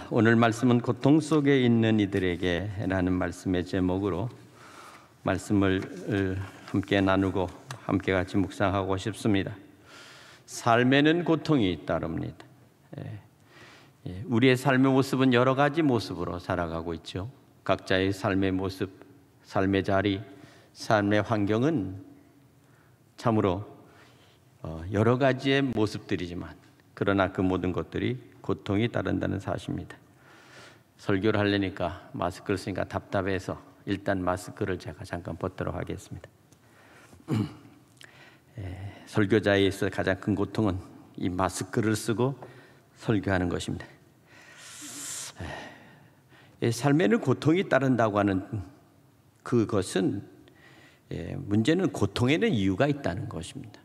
오늘 말씀은 고통 속에 있는 이들에게 라는 말씀의 제목으로 말씀을 함께 나누고 함께 같이 묵상하고 싶습니다. 삶에는 고통이 따릅니다. 우리의 삶의 모습은 여러 가지 모습으로 살아가고 있죠. 각자의 삶의 모습, 삶의 자리, 삶의 환경은 참으로 여러 가지의 모습들이지만 그러나 그 모든 것들이 고통이 따른다는 사실입니다. 설교를 하려니까 마스크를 쓰니까 답답해서 일단 마스크를 제가 잠깐 벗도록 하겠습니다. 설교자에 있어 가장 큰 고통은 이 마스크를 쓰고 설교하는 것입니다. 삶에는 고통이 따른다고 하는 그것은 문제는 고통에는 이유가 있다는 것입니다.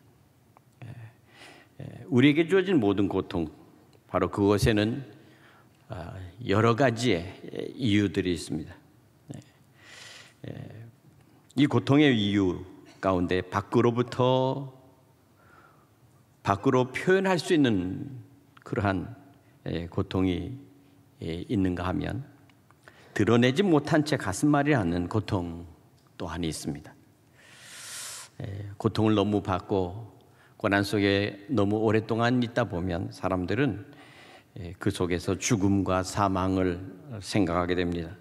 우리에게 주어진 모든 고통, 바로 그것에는 여러 가지의 이유들이 있습니다. 이 고통의 이유 가운데 밖으로 표현할 수 있는 그러한 고통이 있는가 하면 드러내지 못한 채 가슴앓이 하는 고통 또한 있습니다. 고통을 너무 받고 고난 속에 너무 오랫동안 있다 보면 사람들은 그 속에서 죽음과 사망을 생각하게 됩니다.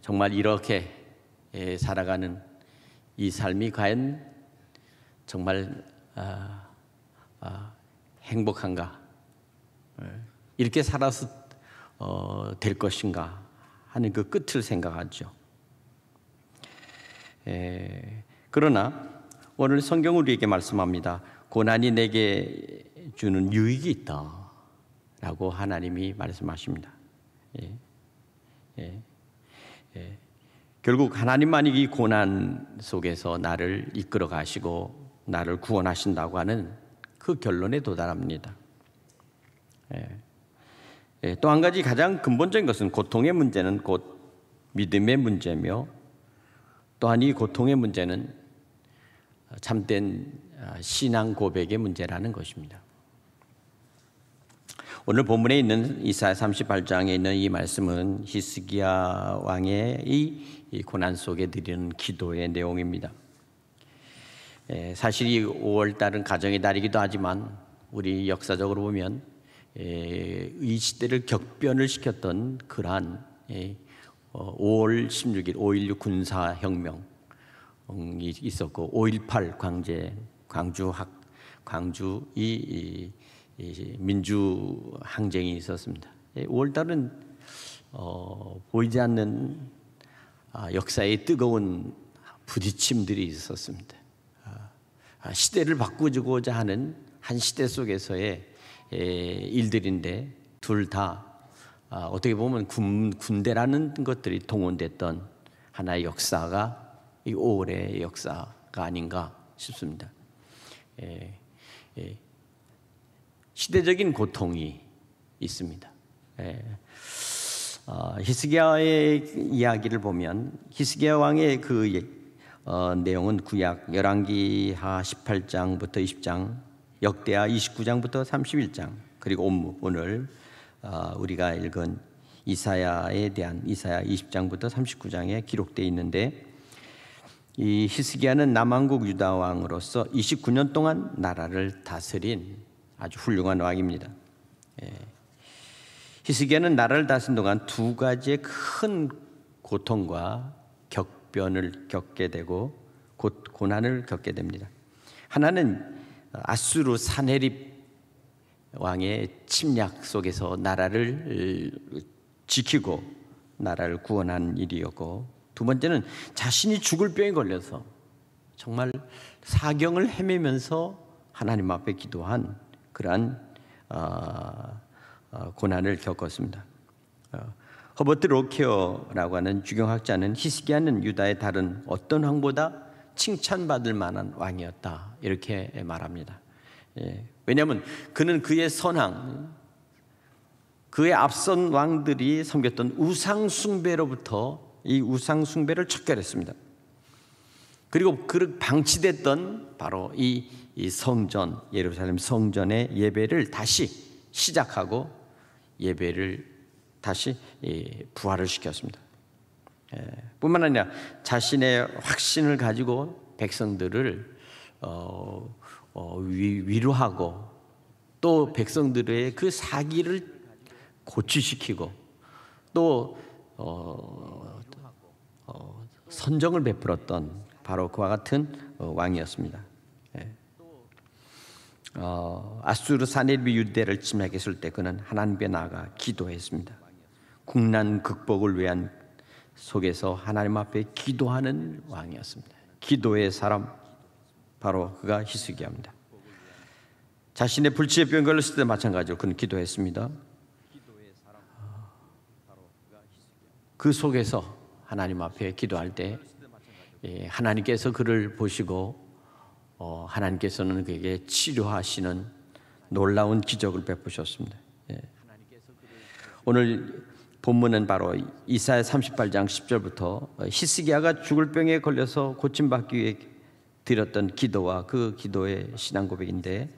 정말 이렇게 살아가는 이 삶이 과연 정말 행복한가? 이렇게 살아서 될 것인가 하는 그 끝을 생각하죠. 그러나 오늘 성경은 우리에게 말씀합니다. 고난이 내게 주는 유익이 있다라고 하나님이 말씀하십니다. 결국 하나님만이 이 고난 속에서 나를 이끌어 가시고 나를 구원하신다고 하는 그 결론에 도달합니다. 또 한 가지 가장 근본적인 것은 고통의 문제는 곧 믿음의 문제며 또한 이 고통의 문제는 참된 신앙 고백의 문제라는 것입니다. 오늘 본문에 있는 이사야 38장에 있는 이 말씀은 히스기야 왕의 이 고난 속에 드리는 기도의 내용입니다. 사실 이 5월달은 가정의 달이기도 하지만 우리 역사적으로 보면 이 시대를 격변을 시켰던 그러한 5월 16일 5.16 군사혁명이 있었고 5.18 광주 이 민주 항쟁이 있었습니다. 5월달은 보이지 않는 역사의 뜨거운 부딪힘들이 있었습니다. 시대를 바꾸고자 하는 한 시대 속에서의 일들인데 둘 다 어떻게 보면 군대라는 것들이 동원됐던 하나의 역사가 이 5월의 역사가 아닌가 싶습니다. 시대적인 고통이 있습니다. 히스기야의 이야기를 보면 히스기야 왕의 그 내용은 구약 열왕기하 18장부터 20장, 역대하 29장부터 31장, 그리고 오늘 우리가 읽은 이사야에 대한 이사야 20장부터 39장에 기록되어 있는데 이 히스기야는 남왕국 유다 왕으로서 29년 동안 나라를 다스린 아주 훌륭한 왕입니다. 히스기야는 나라를 다스린 동안 두 가지의 큰 고통과 격변을 겪게 되고 고난을 겪게 됩니다. 하나는 아수르 사네립 왕의 침략 속에서 나라를 지키고 나라를 구원한 일이었고, 두 번째는 자신이 죽을 병에 걸려서 정말 사경을 헤매면서 하나님 앞에 기도한 그러한 고난을 겪었습니다. 허버트 로케어라고 하는 주경학자는 히스기야는 유다의 다른 어떤 왕보다 칭찬받을 만한 왕이었다 이렇게 말합니다. 왜냐하면 그는 그의 선왕, 그의 앞선 왕들이 섬겼던 우상 숭배로부터 이 우상 숭배를 척결했습니다. 그리고 그 방치됐던 바로 이 성전, 예루살렘 성전의 예배를 다시 시작하고 예배를 다시 부활을 시켰습니다. 뿐만 아니라 자신의 확신을 가지고 백성들을 위로하고 또 백성들의 그 사기를 고치시키고 또 선정을 베풀었던 바로 그와 같은 왕이었습니다. 아수르 사네립이 유대를 침략했을 때 그는 하나님께 나아가 기도했습니다. 국난 극복을 위한 속에서 하나님 앞에 기도하는 왕이었습니다. 기도의 사람, 바로 그가 히스기야입니다. 자신의 불치의 병 걸렸을 때 마찬가지로 그는 기도했습니다. 그 속에서 하나님 앞에 기도할 때 하나님께서 그를 보시고 하나님께서는 그에게 치료하시는 놀라운 기적을 베푸셨습니다. 오늘 본문은 바로 이사야 38장 10절부터 히스기야가 죽을 병에 걸려서 고침받기 위해 드렸던 기도와 그 기도의 신앙 고백인데,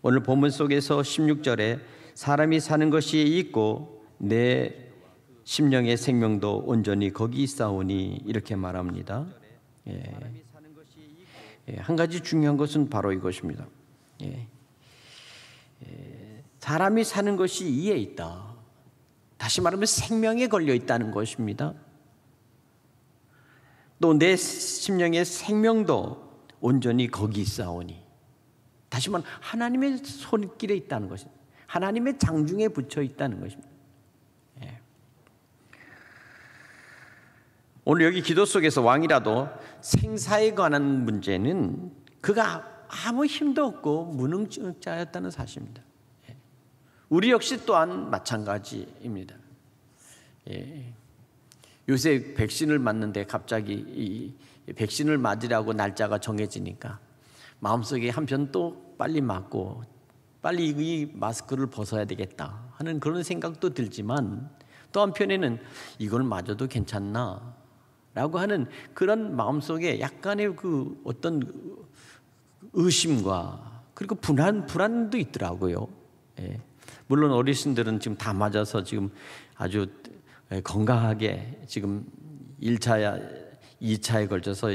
오늘 본문 속에서 16절에 사람이 사는 것이 있고 내 심령의 생명도 온전히 거기 있사오니 이렇게 말합니다. 한 가지 중요한 것은 바로 이것입니다. 사람이 사는 것이 이에 있다. 다시 말하면 생명에 걸려 있다는 것입니다. 또 내 심령의 생명도 온전히 거기 있사오니, 다시 말하면 하나님의 손길에 있다는 것입니다. 하나님의 장중에 붙여 있다는 것입니다. 오늘 여기 기도 속에서 왕이라도 생사에 관한 문제는 그가 아무 힘도 없고 무능자였다는 사실입니다. 우리 역시 또한 마찬가지입니다. 요새 백신을 맞는데 갑자기 이 백신을 맞으라고 날짜가 정해지니까 마음속에 한편 또 빨리 맞고 빨리 이 마스크를 벗어야 되겠다 하는 그런 생각도 들지만, 또 한편에는 이걸 맞아도 괜찮나 라고 하는 그런 마음속에 약간의 그 어떤 의심과 그리고 불안도 있더라고요. 물론 어르신들은 지금 다 맞아서 지금 아주 건강하게 지금 1차, 2차에 걸쳐서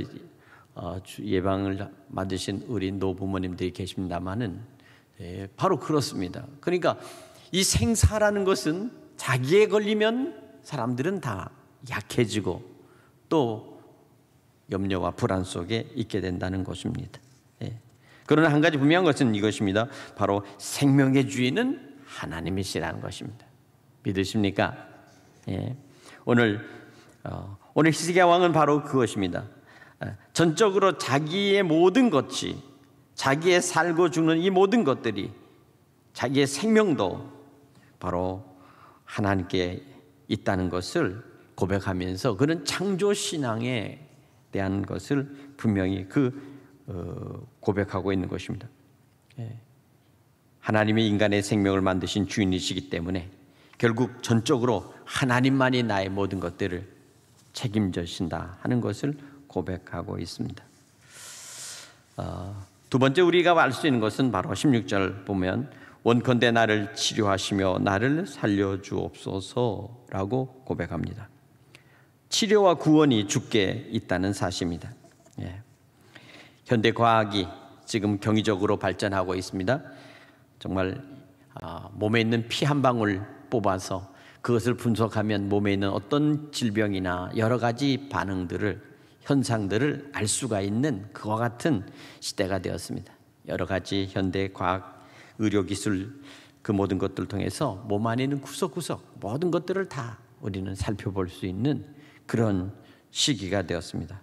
예방을 맞으신 우리 노부모님들이 계십니다만은 바로 그렇습니다. 그러니까 이 생사라는 것은 자기에 걸리면 사람들은 다 약해지고 또 염려와 불안 속에 있게 된다는 것입니다. 그러나 한 가지 분명한 것은 이것입니다. 바로 생명의 주인은 하나님이시라는 것입니다. 믿으십니까? 오늘 히스기야 왕은 바로 그것입니다. 전적으로 자기의 모든 것이, 자기의 살고 죽는 이 모든 것들이, 자기의 생명도 바로 하나님께 있다는 것을 고백하면서 그는 창조 신앙에 대한 것을 분명히 고백하고 있는 것입니다. 하나님이 인간의 생명을 만드신 주인이시기 때문에 결국 전적으로 하나님만이 나의 모든 것들을 책임져신다 하는 것을 고백하고 있습니다. 두 번째 우리가 알 수 있는 것은 바로 16절 보면 원컨대 나를 치료하시며 나를 살려주옵소서라고 고백합니다. 치료와 구원이 주께 있다는 사실입니다. 현대 과학이 지금 경이적으로 발전하고 있습니다. 정말 몸에 있는 피 한 방울 뽑아서 그것을 분석하면 몸에 있는 어떤 질병이나 여러 가지 반응들을, 현상들을 알 수가 있는 그와 같은 시대가 되었습니다. 여러 가지 현대 과학, 의료기술 그 모든 것들을 통해서 몸 안에 있는 구석구석 모든 것들을 다 우리는 살펴볼 수 있는 그런 시기가 되었습니다.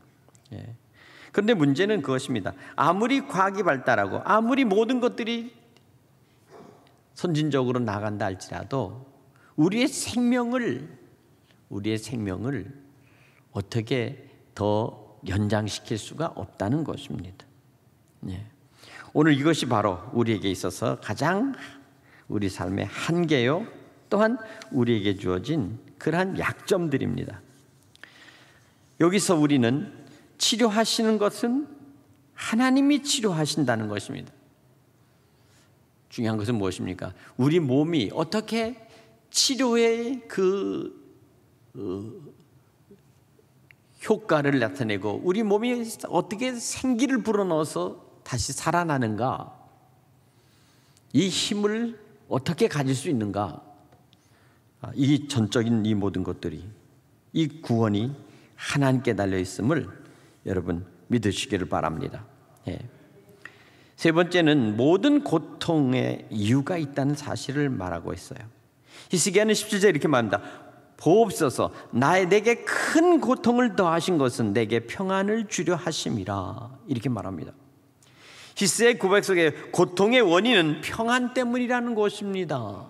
그런데 문제는 그것입니다. 아무리 과학이 발달하고 아무리 모든 것들이 선진적으로 나간다 할지라도 우리의 생명을 어떻게 더 연장시킬 수가 없다는 것입니다. 오늘 이것이 바로 우리에게 있어서 가장 우리 삶의 한계요, 또한 우리에게 주어진 그러한 약점들입니다. 여기서 우리는 치료하시는 것은 하나님이 치료하신다는 것입니다. 중요한 것은 무엇입니까? 우리 몸이 어떻게 치료의 효과를 나타내고 우리 몸이 어떻게 생기를 불어넣어서 다시 살아나는가, 이 힘을 어떻게 가질 수 있는가, 이 전적인 이 모든 것들이, 이 구원이 하나님께 달려 있음을 여러분 믿으시기를 바랍니다. 세 번째는 모든 고통의 이유가 있다는 사실을 말하고 있어요. 히스기야는 17절 이렇게 말합니다. 보옵소서, 내게 큰 고통을 더하신 것은 내게 평안을 주려 하심이라. 이렇게 말합니다. 히스기야의 고백 속에 고통의 원인은 평안 때문이라는 것입니다.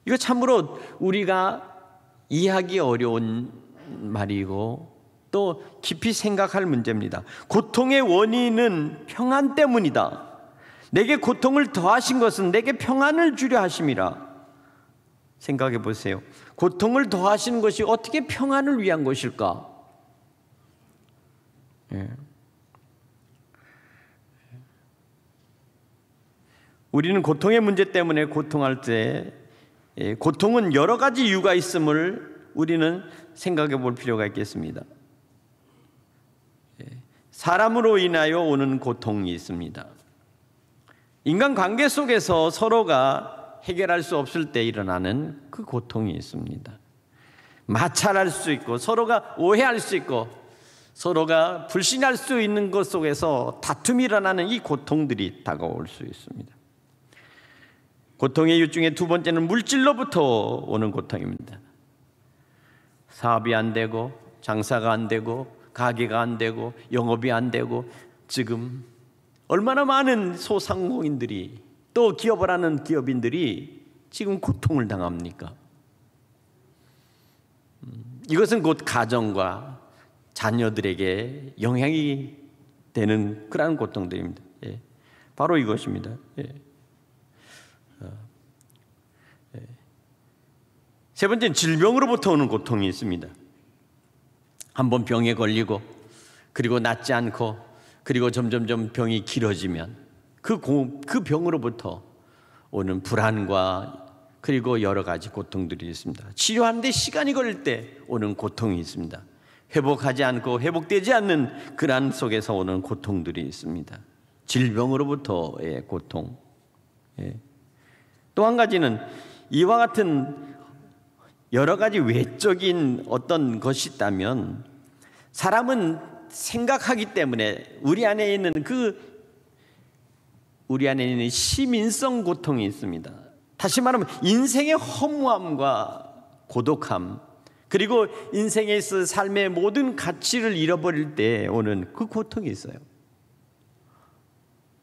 이거 참으로 우리가 이해하기 어려운 말이고 또 깊이 생각할 문제입니다. 고통의 원인은 평안 때문이다. 내게 고통을 더하신 것은 내게 평안을 주려 하심이라. 생각해 보세요. 고통을 더하시는 것이 어떻게 평안을 위한 것일까? 우리는 고통의 문제 때문에 고통할 때 고통은 여러 가지 이유가 있음을 우리는 생각해 볼 필요가 있겠습니다. 사람으로 인하여 오는 고통이 있습니다. 인간관계 속에서 서로가 해결할 수 없을 때 일어나는 그 고통이 있습니다. 마찰할 수 있고 서로가 오해할 수 있고 서로가 불신할 수 있는 것 속에서 다툼이 일어나는 이 고통들이 다가올 수 있습니다. 고통의 이유 중에 두 번째는 물질로부터 오는 고통입니다. 사업이 안 되고 장사가 안 되고 가게가 안 되고 영업이 안 되고 지금 얼마나 많은 소상공인들이 또 기업을 하는 기업인들이 지금 고통을 당합니까? 이것은 곧 가정과 자녀들에게 영향이 되는 그러한 고통들입니다. 바로 이것입니다. 세 번째는 질병으로부터 오는 고통이 있습니다. 한번 병에 걸리고 그리고 낫지 않고 그리고 점점점 병이 길어지면 그 병으로부터 오는 불안과 그리고 여러 가지 고통들이 있습니다. 치료하는데 시간이 걸릴 때 오는 고통이 있습니다. 회복하지 않고 회복되지 않는 그런 속에서 오는 고통들이 있습니다. 질병으로부터의 고통. 또 한 가지는 이와 같은 여러 가지 외적인 어떤 것이 있다면 사람은 생각하기 때문에 우리 안에 있는 시민성 고통이 있습니다. 다시 말하면 인생의 허무함과 고독함, 그리고 인생에 있어 삶의 모든 가치를 잃어버릴 때 오는 그 고통이 있어요.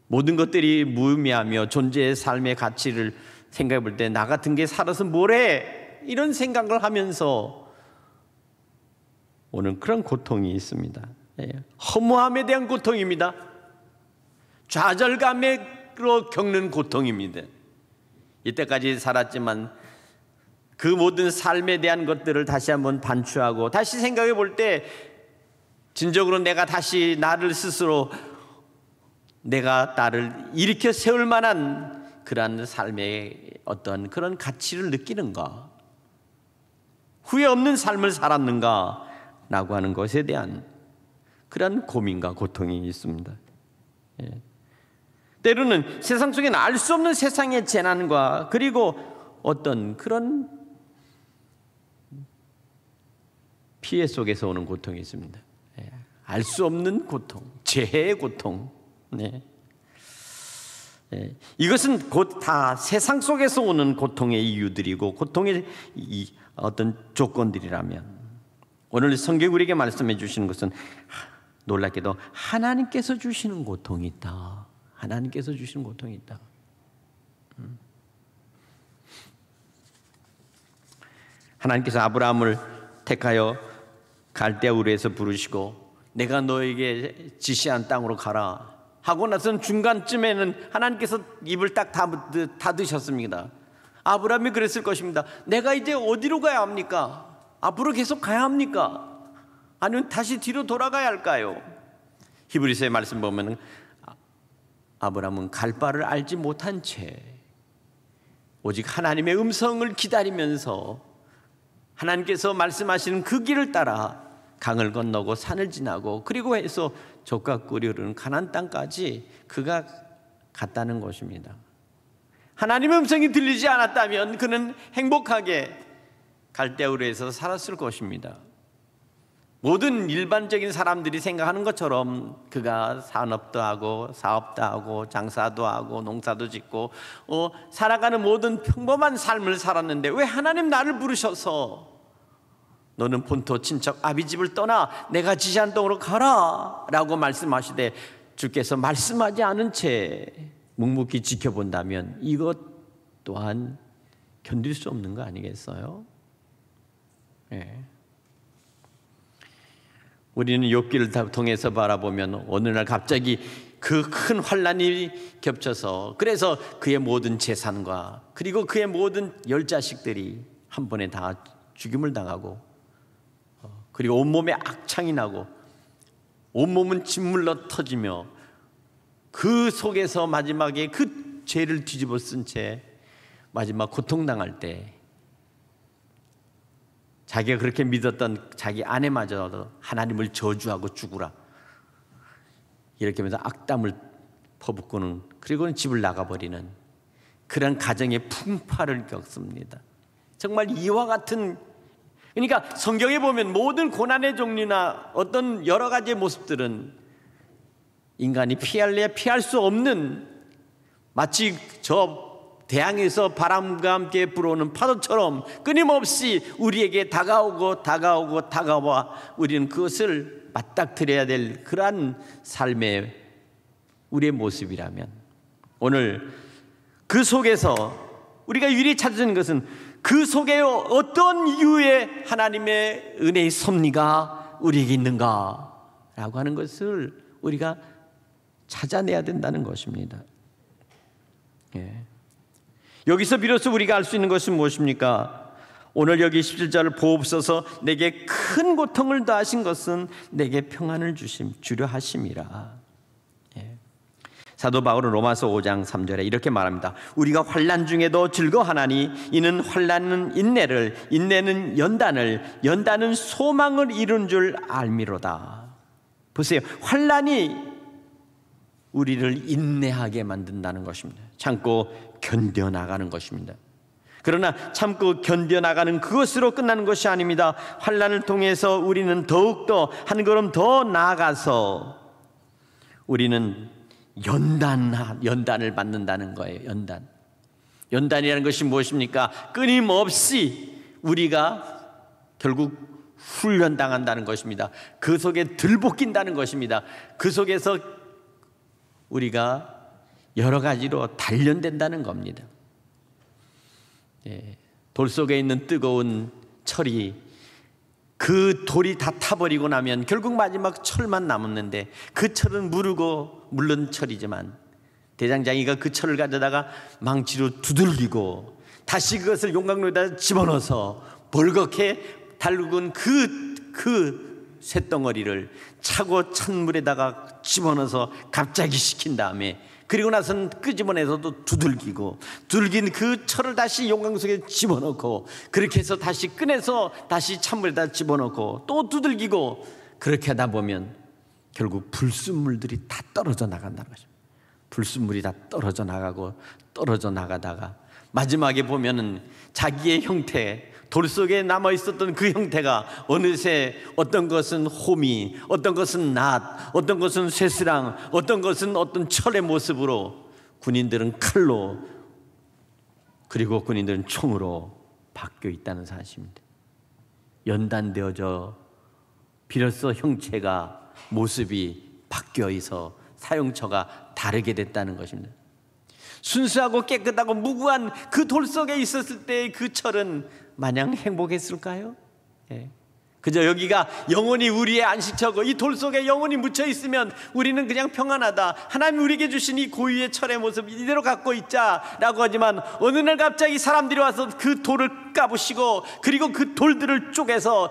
모든 것들이 무의미하며 존재의 삶의 가치를 생각해 볼 때 나 같은 게 살아서 뭐래? 이런 생각을 하면서 오는 그런 고통이 있습니다. 허무함에 대한 고통입니다. 좌절감으로 겪는 고통입니다. 이때까지 살았지만 그 모든 삶에 대한 것들을 다시 한번 반추하고 다시 생각해 볼 때 진정으로 내가 다시 나를 스스로 내가 나를 일으켜 세울 만한 그러한 삶의 어떤 그런 가치를 느끼는가, 후회 없는 삶을 살았는가 라고 하는 것에 대한 그런 고민과 고통이 있습니다. 때로는 세상 속에는 알 수 없는 세상의 재난과 그리고 어떤 그런 피해 속에서 오는 고통이 있습니다. 알 수 없는 고통, 재해의 고통. 이것은 곧 다 세상 속에서 오는 고통의 이유들이고 고통의 어떤 조건들이라면 오늘 성경 우리에게 말씀해 주시는 것은 놀랍게도 하나님께서 주시는 고통이 있다. 하나님께서 주시는 고통이 있다. 하나님께서 아브라함을 택하여 갈대아 우르에서 부르시고 내가 너에게 지시한 땅으로 가라 하고 나서는 중간쯤에는 하나님께서 입을 딱 닫으셨습니다. 아브라함이 그랬을 것입니다. 내가 이제 어디로 가야 합니까? 앞으로 계속 가야 합니까? 아니면 다시 뒤로 돌아가야 할까요? 히브리서의 말씀 보면 아브라함은 갈 바를 알지 못한 채 오직 하나님의 음성을 기다리면서 하나님께서 말씀하시는 그 길을 따라 강을 건너고 산을 지나고 그리고 해서 젖과 꿀이 흐르는 가나안 땅까지 그가 갔다는 것입니다. 하나님의 음성이 들리지 않았다면 그는 행복하게 갈대우르에서 살았을 것입니다. 모든 일반적인 사람들이 생각하는 것처럼 그가 산업도 하고 사업도 하고 장사도 하고 농사도 짓고 살아가는 모든 평범한 삶을 살았는데 왜 하나님 나를 부르셔서 너는 본토 친척 아비집을 떠나 내가 지시한 땅으로 가라 라고 말씀하시되 주께서 말씀하지 않은 채 묵묵히 지켜본다면 이것 또한 견딜 수 없는 거 아니겠어요? 네. 우리는 욥기를 통해서 바라보면 어느 날 갑자기 그 큰 환난이 겹쳐서 그래서 그의 모든 재산과 그리고 그의 모든 10자식들이 한 번에 다 죽임을 당하고 그리고 온몸에 악창이 나고 온몸은 짓물러 터지며 그 속에서 마지막에 그 죄를 뒤집어 쓴 채 마지막 고통당할 때 자기가 그렇게 믿었던 자기 아내마저도 하나님을 저주하고 죽으라 이렇게 하면서 악담을 퍼붓고는 그리고는 집을 나가버리는 그런 가정의 풍파를 겪습니다. 정말 이와 같은, 그러니까 성경에 보면 모든 고난의 종류나 어떤 여러 가지의 모습들은 인간이 피할래야 피할 수 없는, 마치 저 대양에서 바람과 함께 불어오는 파도처럼 끊임없이 우리에게 다가와 우리는 그것을 맞닥뜨려야 될 그러한 삶의 우리의 모습이라면, 오늘 그 속에서 우리가 유일히 찾는 것은 그 속에 어떤 이유의 하나님의 은혜의 섭리가 우리에게 있는가 라고 하는 것을 우리가 찾아내야 된다는 것입니다. 예. 여기서 비로소 우리가 알 수 있는 것은 무엇입니까? 오늘 여기 17절을 보옵소서 내게 큰 고통을 더하신 것은 내게 평안을 주려 하심이라. 예. 사도 바울은 로마서 5장 3절에 이렇게 말합니다. 우리가 환난 중에도 즐거워하나니 이는 환난은 인내를, 인내는 연단을, 연단은 소망을 이룬 줄 알미로다. 보세요, 환난이 우리를 인내하게 만든다는 것입니다. 참고 견뎌나가는 것입니다. 그러나 참고 견뎌나가는 그것으로 끝나는 것이 아닙니다. 환난을 통해서 우리는 더욱더 한 걸음 더 나아가서 우리는 연단을 받는다는 거예요. 연단이라는 것이 무엇입니까? 끊임없이 우리가 결국 훈련당한다는 것입니다. 그 속에 들볶인다는 것입니다. 그 속에서 우리가 여러 가지로 단련된다는 겁니다. 예, 돌 속에 있는 뜨거운 철이, 그 돌이 다 타버리고 나면 결국 마지막 철만 남았는데, 그 철은 물론 철이지만 대장장이가 그 철을 가져다가 망치로 두들기고 다시 그것을 용광로에다 집어넣어서 벌겋게 달군 그 쇳덩어리를 차고 찬물에다가 집어넣어서 갑자기 식힌 다음에, 그리고 나서는 끄집어내서도 두들긴 그 철을 다시 용광 속에 집어넣고, 그렇게 해서 다시 꺼내서 다시 찬물에다 집어넣고 또 두들기고, 그렇게 하다 보면 결국 불순물들이 다 떨어져 나간다는 거죠. 불순물이 다 떨어져 나가다가 마지막에 보면은 자기의 형태, 돌 속에 남아 있었던 그 형태가 어느새 어떤 것은 호미, 어떤 것은 낫, 어떤 것은 쇠스랑, 어떤 것은 어떤 철의 모습으로, 군인들은 칼로, 그리고 군인들은 총으로 바뀌어 있다는 사실입니다. 연단되어져 비로소 형체가, 모습이 바뀌어 있어 사용처가 다르게 됐다는 것입니다. 순수하고 깨끗하고 무구한 그 돌 속에 있었을 때의 그 철은 마냥 행복했을까요? 예. 그저 여기가 영원히 우리의 안식처고 이 돌 속에 영원히 묻혀 있으면 우리는 그냥 평안하다, 하나님 우리에게 주신 이 고유의 철의 모습 이대로 갖고 있자라고 하지만, 어느 날 갑자기 사람들이 와서 그 돌을 까부시고 그리고 그 돌들을 쪼개서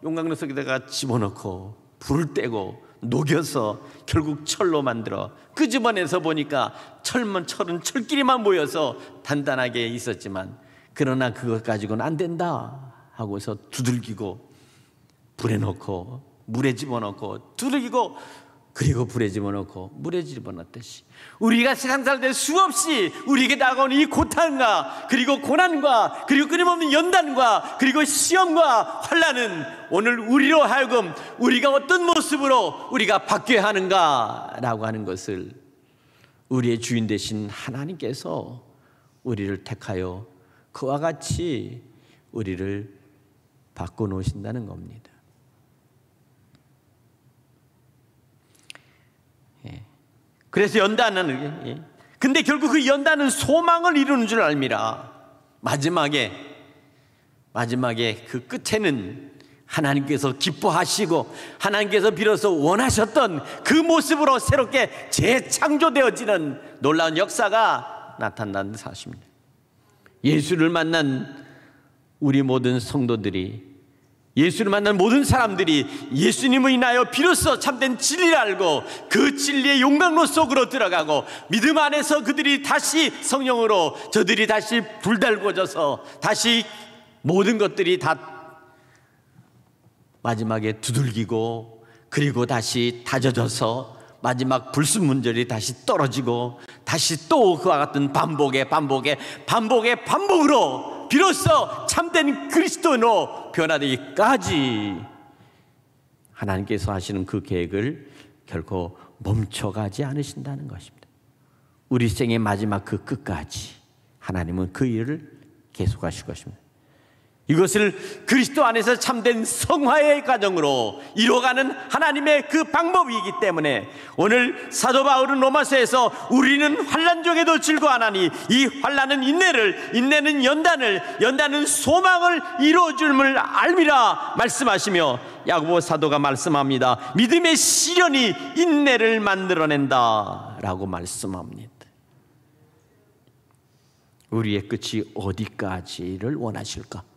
용광로 속에다가 집어넣고 불을 떼고 녹여서 결국 철로 만들어 끄집어내서 보니까 철은 철끼리만 모여서 단단하게 있었지만, 그러나 그것 가지고는 안 된다 하고서 두들기고 불에 넣고 물에 집어넣고 두들기고 그리고 불에 집어넣고 물에 집어넣듯이 우리가 세상 살 때 수없이 우리에게 다가오는 이 고난과 그리고 고난과 그리고 끊임없는 연단과 그리고 시험과 환난은 오늘 우리로 하여금 우리가 어떤 모습으로 우리가 바뀌어야 하는가라고 하는 것을 우리의 주인 되신 하나님께서 우리를 택하여 그와 같이 우리를 바꿔놓으신다는 겁니다. 그래서 연단은, 근데 결국 그 연단은 소망을 이루는 줄 알미라. 마지막에 그 끝에는 하나님께서 기뻐하시고 하나님께서 비로소 원하셨던 그 모습으로 새롭게 재창조되어지는 놀라운 역사가 나타난다는 사실입니다. 예수를 만난 우리 모든 성도들이, 예수를 만난 모든 사람들이 예수님을 인하여 비로소 참된 진리를 알고 그 진리의 용광로 속으로 들어가고 믿음 안에서 그들이 다시 성령으로 저들이 다시 불달궈져서 다시 모든 것들이 다 마지막에 두들기고 그리고 다시 다져져서 마지막 불순문절이 다시 떨어지고 다시 또 그와 같은 반복으로 비로소 참된 그리스도인으로 변화되기까지 하나님께서 하시는 그 계획을 결코 멈춰가지 않으신다는 것입니다. 우리 생의 마지막 그 끝까지 하나님은 그 일을 계속하실 것입니다. 이것을 그리스도 안에서 참된 성화의 과정으로 이루어가는 하나님의 그 방법이기 때문에 오늘 사도 바울은 로마서에서 우리는 환난 중에도 즐거워하나니 이 환난은 인내는 연단은 소망을 이루어줌을 알미라 말씀하시며, 야고보 사도가 말씀합니다. 믿음의 시련이 인내를 만들어낸다 라고 말씀합니다. 우리의 끝이 어디까지를 원하실까?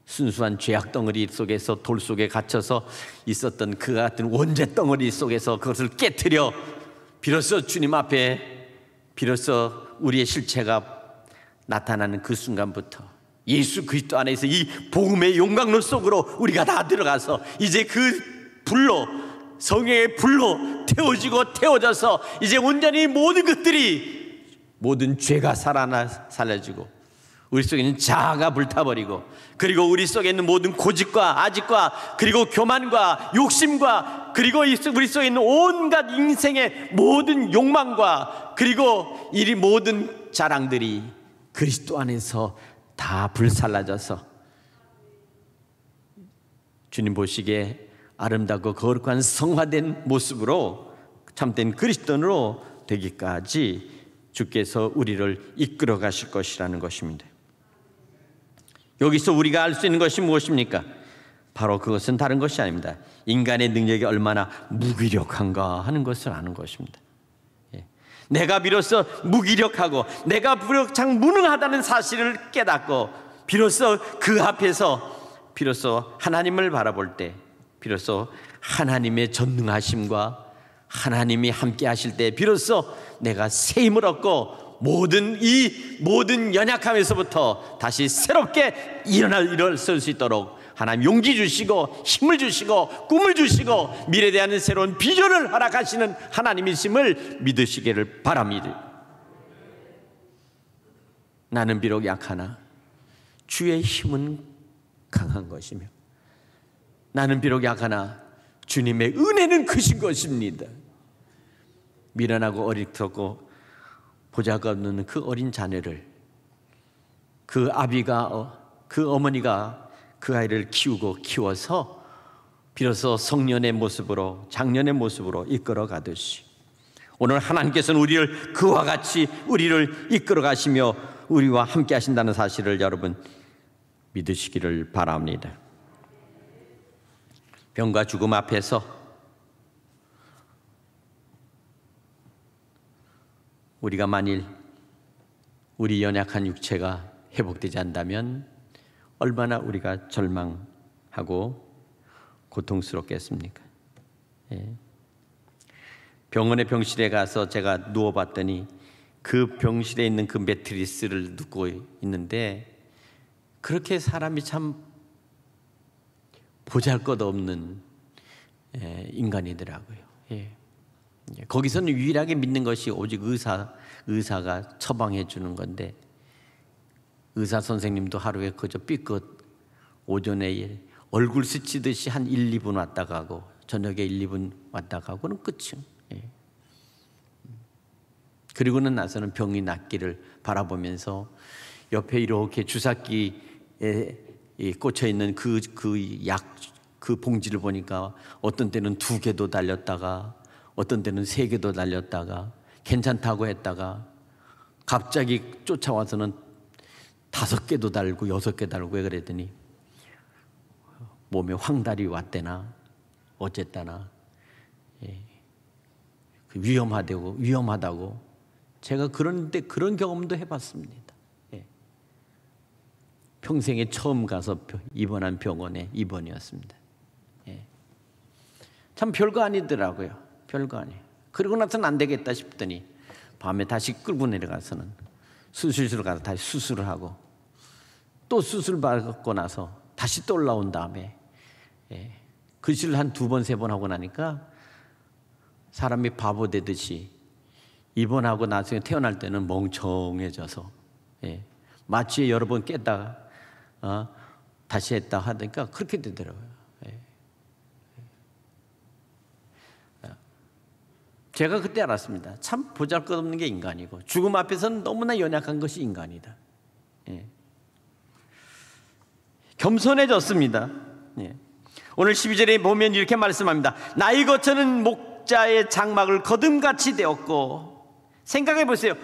순수한 죄악 덩어리 속에서 돌 속에 갇혀서 있었던 그 같은 원죄 덩어리 속에서 그것을 깨트려 비로소 주님 앞에 비로소 우리의 실체가 나타나는 그 순간부터 예수 그리스도 안에서 이 복음의 용광로 속으로 우리가 다 들어가서 이제 그 불로, 성령의 불로 태워져서 이제 온전히 모든 것들이, 모든 죄가 살려지고 우리 속에 있는 자아가 불타버리고 그리고 우리 속에 있는 모든 고집과 아집과 그리고 교만과 욕심과 그리고 우리 속에 있는 온갖 인생의 모든 욕망과 그리고 이 모든 자랑들이 그리스도 안에서 다 불살라져서 주님 보시기에 아름답고 거룩한 성화된 모습으로 참된 그리스도인으로 되기까지 주께서 우리를 이끌어 가실 것이라는 것입니다. 여기서 우리가 알 수 있는 것이 무엇입니까? 바로 그것은 다른 것이 아닙니다. 인간의 능력이 얼마나 무기력한가 하는 것을 아는 것입니다. 내가 비로소 무기력하고 내가 비로소 참 무능하다는 사실을 깨닫고 비로소 그 앞에서 비로소 하나님을 바라볼 때 비로소 하나님의 전능하심과 하나님이 함께 하실 때 비로소 내가 새 힘을 얻고 모든 연약함에서부터 다시 새롭게 일어설 수 있도록 하나님 용기 주시고 힘을 주시고 꿈을 주시고 미래에 대한 새로운 비전을 허락하시는 하나님이심을 믿으시기를 바랍니다. 나는 비록 약하나 주의 힘은 강한 것이며 나는 비록 약하나 주님의 은혜는 크신 것입니다. 미련하고 어리석고 보잘것 없는 그 어린 자녀를 그 아비가 그 어머니가 그 아이를 키워서 비로소 성년의 모습으로 장년의 모습으로 이끌어 가듯이 오늘 하나님께서는 우리를 그와 같이 우리를 이끌어 가시며 우리와 함께 하신다는 사실을 여러분 믿으시기를 바랍니다. 병과 죽음 앞에서 우리가 만일 우리 연약한 육체가 회복되지 않는다면 얼마나 우리가 절망하고 고통스럽겠습니까? 예. 병원의 병실에 가서 제가 누워봤더니 그 병실에 있는 그 매트리스를 눕고 있는데 그렇게 사람이 참 보잘것없는 인간이더라고요. 예. 거기서는 유일하게 믿는 것이 오직 의사가 처방해 주는 건데 의사 선생님도 하루에 그저 삐끗 오전에 얼굴 스치듯이 한 1, 2분 왔다 가고 저녁에 1, 2분 왔다 가고는 끝이요. 예. 그리고는 나서는 병이 낫기를 바라보면서 옆에 이렇게 주사기에 꽂혀 있는 그 봉지를 보니까 어떤 때는 2개도 달렸다가 어떤 때는 3개도 달렸다가 괜찮다고 했다가 갑자기 쫓아와서는 5개도 달고 6개 달고 왜 그랬더니 몸에 황달이 왔대나 어쨌다나 위험하다고 제가 그런 경험도 해봤습니다. 평생에 처음 가서 입원한 병원의 입원이었습니다. 참 별거 아니더라고요. 별거 아니에요. 그러고 나서는 안 되겠다 싶더니 밤에 다시 끌고 내려가서는 수술실로 가서 다시 수술을 하고 또 수술 받고 나서 다시 또 올라온 다음에 그 시를 한 2번, 3번 하고 나니까 사람이 바보 되듯이 입원하고 나중에 태어날 때는 멍청해져서 마취에 여러 번 깼다가 다시 했다 하니까 그렇게 되더라고요. 제가 그때 알았습니다. 참 보잘것없는 게 인간이고 죽음 앞에서는 너무나 연약한 것이 인간이다. 겸손해졌습니다. 오늘 12절에 보면 이렇게 말씀합니다. 나이 거처는 목자의 장막을 거듭같이 되었고 생각해 보세요.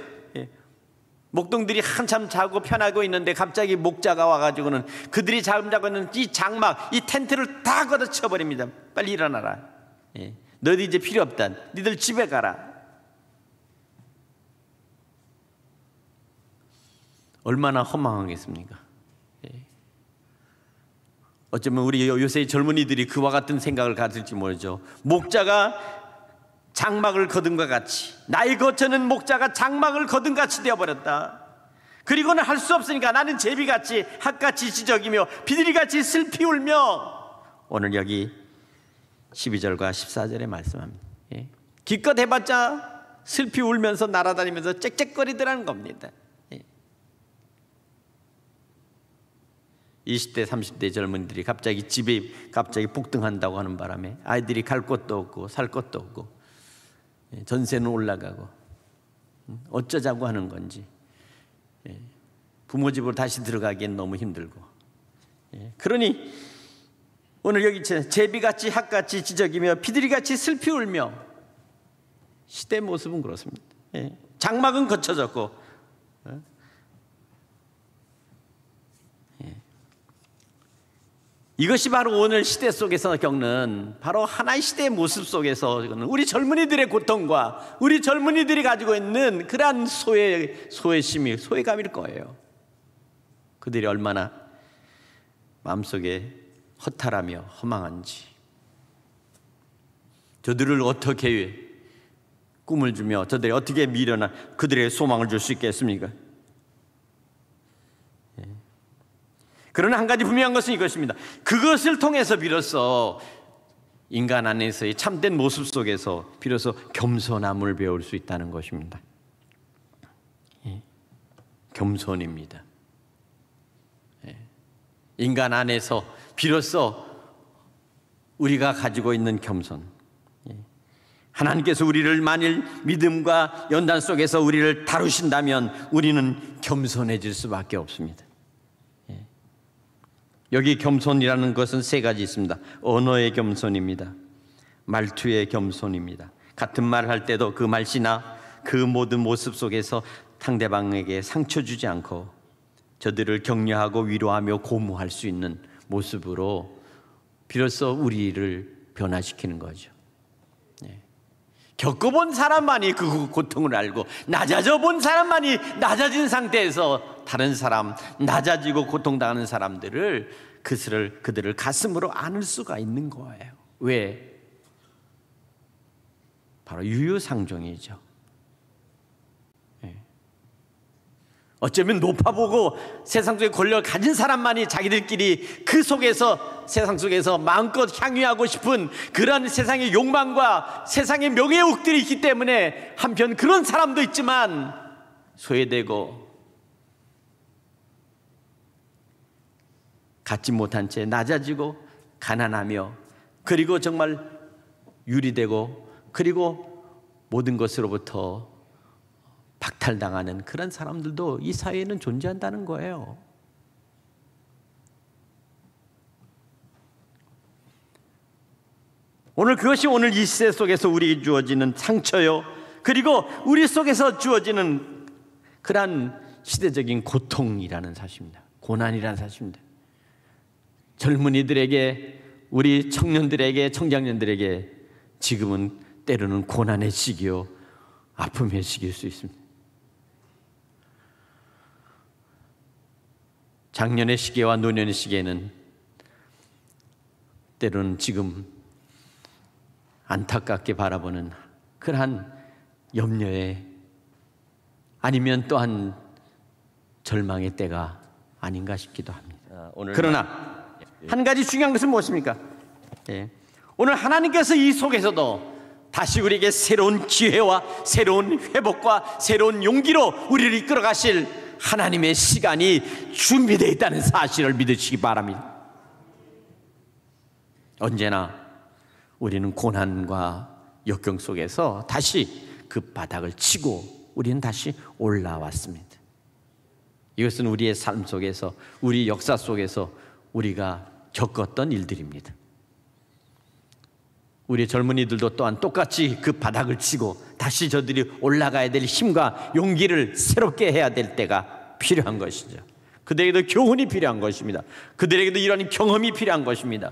목동들이 한참 자고 편하고 있는데 갑자기 목자가 와가지고는 그들이 잠자고 있는 이 장막, 이 텐트를 다 걷어쳐버립니다. 빨리 일어나라. 너희 이제 필요 없다. 니들 집에 가라. 얼마나 허망하겠습니까? 어쩌면 우리 요새 젊은이들이 그와 같은 생각을 가질지 모르죠. 목자가 장막을 거둔 것 같이 나이 거처는 목자가 장막을 거둔 같이 되어버렸다. 그리고는 할 수 없으니까 나는 제비같이 핫같이 지저귀며 비둘기같이 슬피 울며 오늘 여기 12절과 14절에 말씀합니다. 기껏 해봤자 슬피 울면서 날아다니면서 짹짹거리더라는 겁니다. 20대 30대 젊은이들이 갑자기 집에 폭등한다고 하는 바람에 아이들이 갈 곳도 없고 살 곳도 없고 전세는 올라가고 어쩌자고 하는 건지 부모 집으로 다시 들어가기엔 너무 힘들고 그러니 오늘 여기 제비같이 핫같이 지저귀며 비둘기같이 슬피 울며 시대의 모습은 그렇습니다. 장막은 거쳐졌고 이것이 바로 오늘 시대 속에서 겪는 바로 하나의 시대의 모습 속에서 우리 젊은이들의 고통과 우리 젊은이들이 가지고 있는 그러한 소외감일 거예요. 그들이 얼마나 마음속에 허탈하며 허망한지 저들을 어떻게 꿈을 주며 저들이 어떻게 미련한 그들의 소망을 줄 수 있겠습니까? 그러나 한 가지 분명한 것은 이것입니다. 그것을 통해서 비로소 인간 안에서의 참된 모습 속에서 비로소 겸손함을 배울 수 있다는 것입니다. 겸손입니다. 인간 안에서 비로소 우리가 가지고 있는 겸손, 하나님께서 우리를 만일 믿음과 연단 속에서 우리를 다루신다면 우리는 겸손해질 수밖에 없습니다. 여기 겸손이라는 것은 3가지 있습니다. 언어의 겸손입니다. 말투의 겸손입니다. 같은 말을 할 때도 그 말씨나 그 모든 모습 속에서 상대방에게 상처 주지 않고 저들을 격려하고 위로하며 고무할 수 있는 모습으로 비로소 우리를 변화시키는 거죠. 겪어본 사람만이 그 고통을 알고 낮아져 본 사람만이 낮아진 상태에서 다른 사람, 낮아지고 고통당하는 사람들을 그들을 가슴으로 안을 수가 있는 거예요. 왜? 바로 유유상종이죠. 어쩌면 높아보고 세상 속에 권력을 가진 사람만이 자기들끼리 그 속에서, 세상 속에서 마음껏 향유하고 싶은 그런 세상의 욕망과 세상의 명예욕들이 있기 때문에 한편 그런 사람도 있지만, 소외되고 갖지 못한 채 낮아지고 가난하며, 그리고 정말 유리되고, 그리고 모든 것으로부터 박탈당하는 그런 사람들도 이 사회에는 존재한다는 거예요. 오늘 그것이 오늘 이 시대 속에서 우리에게 주어지는 상처요, 그리고 우리 속에서 주어지는 그러한 시대적인 고통이라는 사실입니다. 고난이라는 사실입니다. 젊은이들에게, 우리 청년들에게, 청장년들에게 지금은 때로는 고난의 시기요, 아픔의 시기일 수 있습니다. 작년의 시기와 노년의 시기에는 때로는 지금 안타깝게 바라보는 그러한 염려에, 아니면 또한 절망의 때가 아닌가 싶기도 합니다. 그러나 한 가지 중요한 것은 무엇입니까? 오늘 하나님께서 이 속에서도 다시 우리에게 새로운 기회와 새로운 회복과 새로운 용기로 우리를 이끌어 가실 하나님의 시간이 준비되어 있다는 사실을 믿으시기 바랍니다. 언제나 우리는 고난과 역경 속에서 다시 그 바닥을 치고 우리는 다시 올라왔습니다. 이것은 우리의 삶 속에서, 우리 역사 속에서 우리가 겪었던 일들입니다. 우리 젊은이들도 또한 똑같이 그 바닥을 치고 다시 저들이 올라가야 될 힘과 용기를 새롭게 해야 될 때가 필요한 것이죠. 그들에게도 교훈이 필요한 것입니다. 그들에게도 이런 경험이 필요한 것입니다.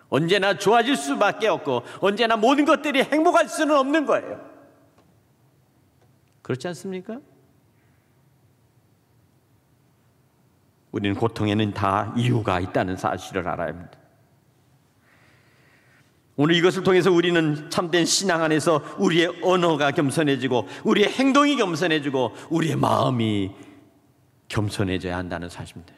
언제나 좋아질 수밖에 없고 언제나 모든 것들이 행복할 수는 없는 거예요. 그렇지 않습니까? 우리는 고통에는 다 이유가 있다는 사실을 알아야 합니다. 오늘 이것을 통해서 우리는 참된 신앙 안에서 우리의 언어가 겸손해지고 우리의 행동이 겸손해지고 우리의 마음이 겸손해져야 한다는 사실입니다.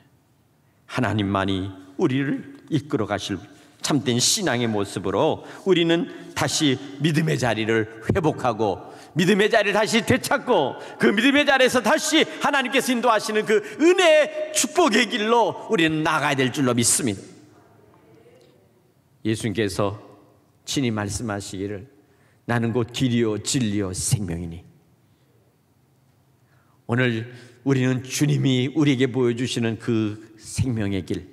하나님만이 우리를 이끌어 가실 참된 신앙의 모습으로 우리는 다시 믿음의 자리를 회복하고 믿음의 자리를 다시 되찾고 그 믿음의 자리에서 다시 하나님께서 인도하시는 그 은혜의 축복의 길로 우리는 나가야 될 줄로 믿습니다. 예수님께서 친히 말씀하시기를 나는 곧 길이요 진리요 생명이니, 오늘 우리는 주님이 우리에게 보여주시는 그 생명의 길,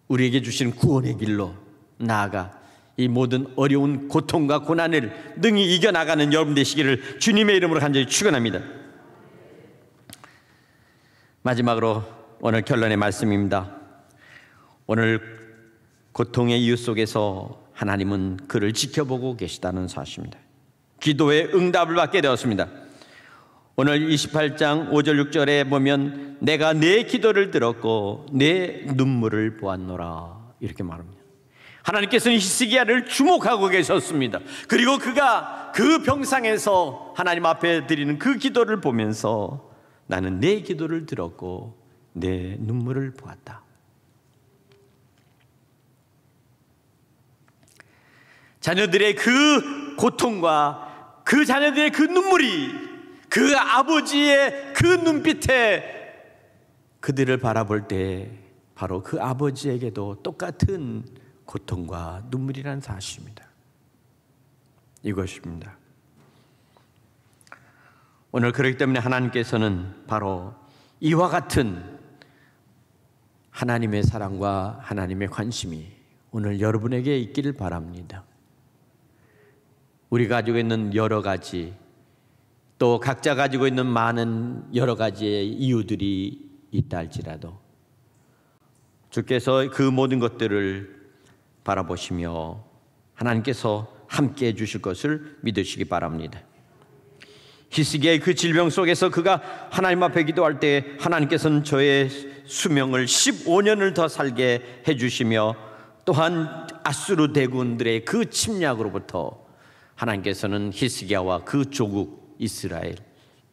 우리에게 주시는 구원의 길로 나아가 이 모든 어려운 고통과 고난을 능히 이겨나가는 여러분 되시기를 주님의 이름으로 간절히 축원합니다. 마지막으로 오늘 결론의 말씀입니다. 오늘 고통의 이유 속에서 하나님은 그를 지켜보고 계시다는 사실입니다. 기도의 응답을 받게 되었습니다. 오늘 28장 5절 6절에 보면 내가 내 기도를 들었고 내 눈물을 보았노라 이렇게 말합니다. 하나님께서는 히스기야를 주목하고 계셨습니다. 그리고 그가 그 병상에서 하나님 앞에 드리는 그 기도를 보면서 나는 내 기도를 들었고 내 눈물을 보았다. 자녀들의 그 고통과 그 자녀들의 그 눈물이 그 아버지의 그 눈빛에 그들을 바라볼 때 바로 그 아버지에게도 똑같은 고통과 눈물이라는 사실입니다. 이것입니다. 오늘 그렇기 때문에 하나님께서는 바로 이와 같은 하나님의 사랑과 하나님의 관심이 오늘 여러분에게 있기를 바랍니다. 우리 가지고 있는 여러 가지, 또 각자 가지고 있는 많은 여러 가지의 이유들이 있다 할지라도 주께서 그 모든 것들을 바라보시며 하나님께서 함께 해주실 것을 믿으시기 바랍니다. 히스기야의 그 질병 속에서 그가 하나님 앞에 기도할 때 하나님께서는 저의 수명을 15년을 더 살게 해주시며 또한 아수르 대군들의 그 침략으로부터 하나님께서는 히스기야와 그 조국 이스라엘,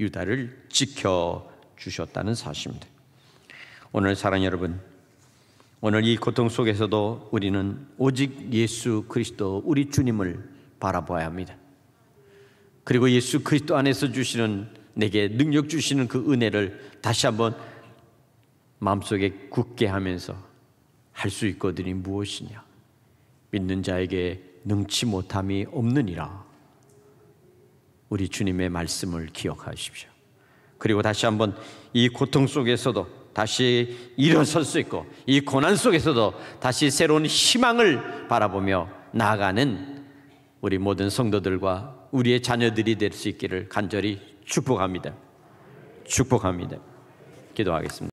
유다를 지켜주셨다는 사실입니다. 오늘 사랑하는 여러분, 오늘 이 고통 속에서도 우리는 오직 예수 그리스도 우리 주님을 바라봐야 합니다. 그리고 예수 그리스도 안에서 주시는, 내게 능력 주시는 그 은혜를 다시 한번 마음속에 굳게 하면서 할 수 있거든이 무엇이냐? 믿는 자에게 능치 못함이 없느니라. 우리 주님의 말씀을 기억하십시오. 그리고 다시 한번 이 고통 속에서도 다시 일어설 수 있고, 이 고난 속에서도 다시 새로운 희망을 바라보며 나아가는 우리 모든 성도들과 우리의 자녀들이 될 수 있기를 간절히 축복합니다. 축복합니다. 기도하겠습니다.